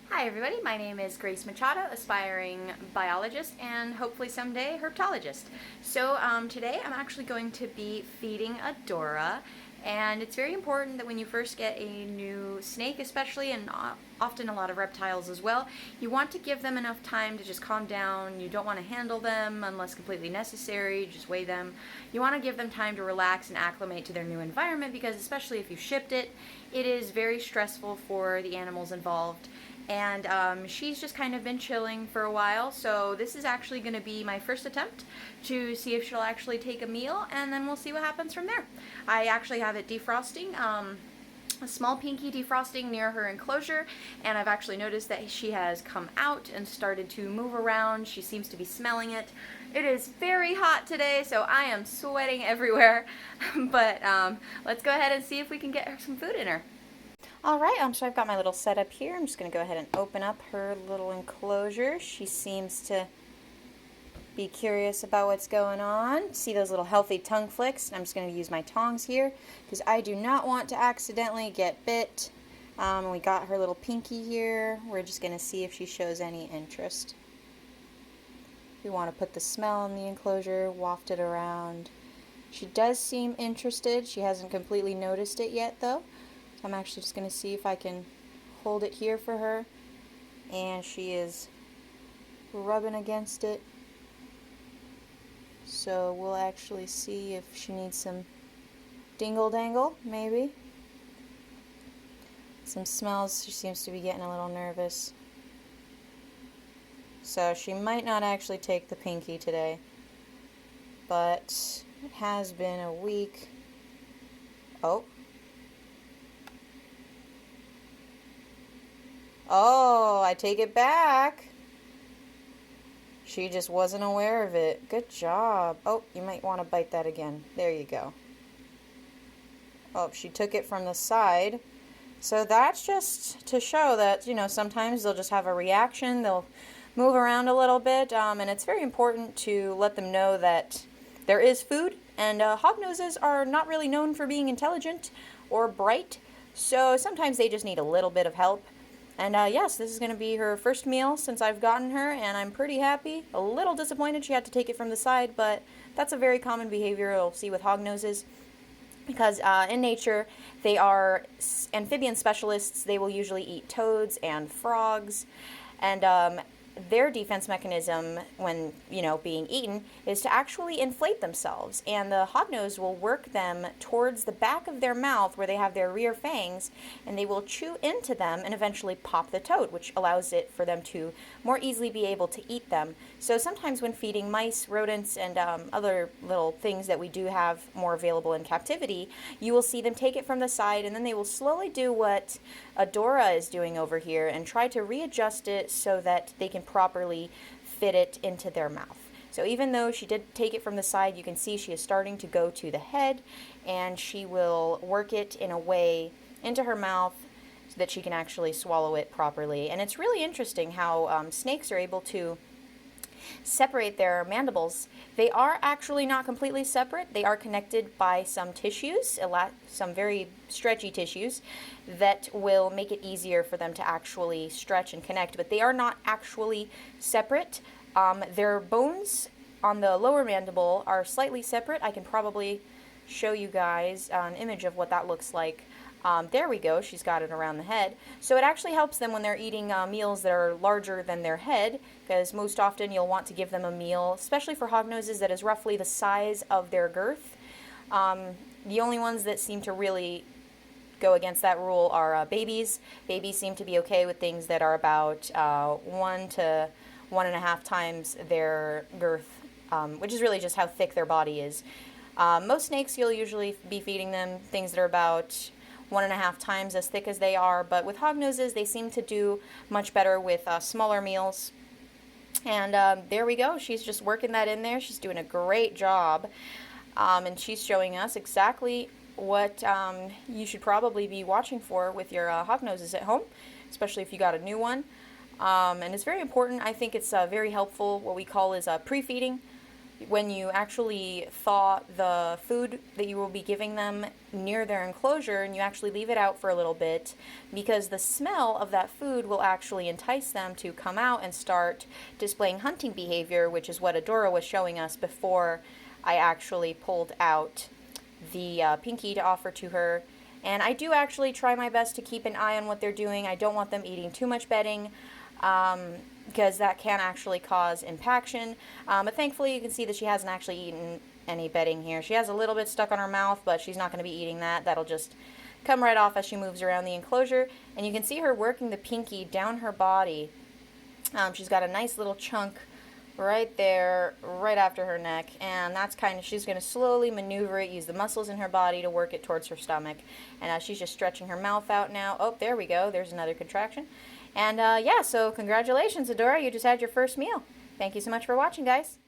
Hi everybody, my name is Grace Machado, aspiring biologist and hopefully someday herpetologist. Today I'm actually going to be feeding Adora, and it's very important that when you first get a new snake especially, and often a lot of reptiles as well, you want to give them enough time to just calm down. You don't want to handle them unless completely necessary, just weigh them. You want to give them time to relax and acclimate to their new environment because especially if you shipped it, it is very stressful for the animals involved. And she's just kind of been chilling for a while, so this is actually going to be my first attempt to see if she'll actually take a meal, and then we'll see what happens from there. I actually have it defrosting, a small pinky defrosting near her enclosure, and I've actually noticed that she has come out and started to move around. She seems to be smelling it. It is very hot today, so I am sweating everywhere, but let's go ahead and see if we can get her some food in her. Alright, so I've got my little setup here. I'm just going to go ahead and open up her little enclosure. She seems to be curious about what's going on. See those little healthy tongue flicks? I'm just going to use my tongs here because I do not want to accidentally get bit. We got her little pinky here. We're just going to see if she shows any interest. We want to put the smell in the enclosure, waft it around. She does seem interested. She hasn't completely noticed it yet though. I'm actually just going to see if I can hold it here for her, and she is rubbing against it, so we'll actually see if she needs some dingle dangle, maybe. Some smells. She seems to be getting a little nervous, so she might not actually take the pinky today, but it has been a week. Oh, I take it back. She just wasn't aware of it. Good job. Oh, you might want to bite that again. There you go. Oh, she took it from the side. So that's just to show that, sometimes they'll just have a reaction. They'll move around a little bit. And it's very important to let them know that there is food. And hognoses are not really known for being intelligent or bright. So sometimes they just need a little bit of help. And yes, this is going to be her first meal since I've gotten her, and I'm pretty happy. A little disappointed she had to take it from the side, but that's a very common behavior you'll see with hognoses. Because in nature, they are amphibian specialists. They will usually eat toads and frogs. And their defense mechanism when, being eaten is to actually inflate themselves. And the hognose will work them towards the back of their mouth where they have their rear fangs, and they will chew into them and eventually pop the toad, which allows it for them to more easily be able to eat them. So sometimes when feeding mice, rodents, and other little things that we do have more available in captivity, you will see them take it from the side, and then they will slowly do what Adora is doing over here and try to readjust it so that they can properly fit it into their mouth. So even though she did take it from the side, you can see she is starting to go to the head, and she will work it in a way into her mouth so that she can actually swallow it properly. And it's really interesting how snakes are able to separate their mandibles. They are actually not completely separate. They are connected by some tissues, some very stretchy tissues that will make it easier for them to actually stretch and connect, but they are not actually separate. Their bones on the lower mandible are slightly separate. I can probably show you guys an image of what that looks like. There we go, she's got it around the head. So it actually helps them when they're eating meals that are larger than their head, because most often you'll want to give them a meal, especially for hognoses, that is roughly the size of their girth. The only ones that seem to really go against that rule are babies. Babies seem to be okay with things that are about 1 to 1.5 times their girth, which is really just how thick their body is. Most snakes, you'll usually be feeding them things that are about 1.5 times as thick as they are, but with hognoses, they seem to do much better with smaller meals. And there we go. She's just working that in there. She's doing a great job. And she's showing us exactly what you should probably be watching for with your hognoses at home, especially if you got a new one. And it's very important. I think it's very helpful. What we call is pre-feeding. when you actually thaw the food that you will be giving them near their enclosure, and you actually leave it out for a little bit, because the smell of that food will actually entice them to come out and start displaying hunting behavior, which is what Adora was showing us before I actually pulled out the pinky to offer to her. And I do actually try my best to keep an eye on what they're doing. I don't want them eating too much bedding, because that can actually cause impaction. But thankfully you can see that she hasn't actually eaten any bedding here. She has a little bit stuck on her mouth, but she's not going to be eating that. That'll just come right off as she moves around the enclosure. And you can see her working the pinky down her body. She's got a nice little chunk right there, right after her neck, and that's kind of, she's going to slowly maneuver it, use the muscles in her body to work it towards her stomach. And she's just stretching her mouth out now. Oh, there we go. There's another contraction. And yeah, so congratulations, Adora. You just had your first meal. Thank you so much for watching, guys.